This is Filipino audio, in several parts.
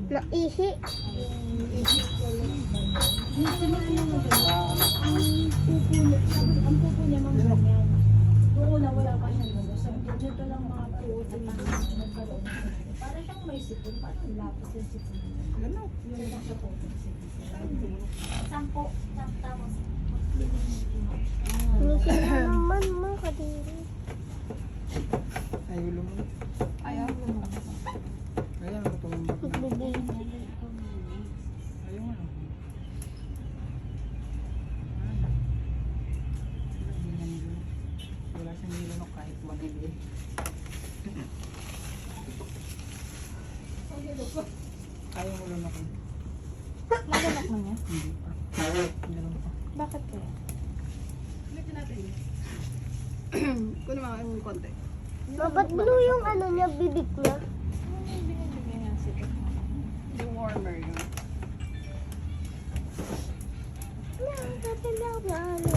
Naihi. Ang pupo niya mga ganyan. Doon na wala pa siya nung gusto. Dito lang mga puot na nagkaroon. Para siyang may sipon. Parang lapos yung sipon. Ganun. Yung lang sa pupo. Sampo. Tapos. Lusin na naman mga kadiri. Ayaw lumulog. Ayaw mo. Ayaw mo tumumbak na. Nagbibig. Ayaw nga. Wala siyang nilunok kahit magili. Ayaw mo lunok. Naganap mo niya? Hindi pa. Nilunok pa. Bakit kaya? Kunin mo yung konti. Ba't blue yung ano niya, bibig niya? Binibigyan niya sipon. Yung warmer yun. Nakakatilaw na ano.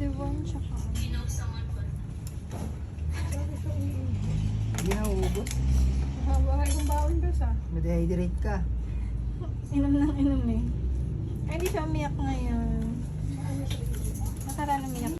The one tsaka. Hindi na uubos. Bahay kong baon ba sa? Madihydrate ka. Inom ng inom eh. Ay, hindi siya umiyak ngayon. Nakaraan umiyak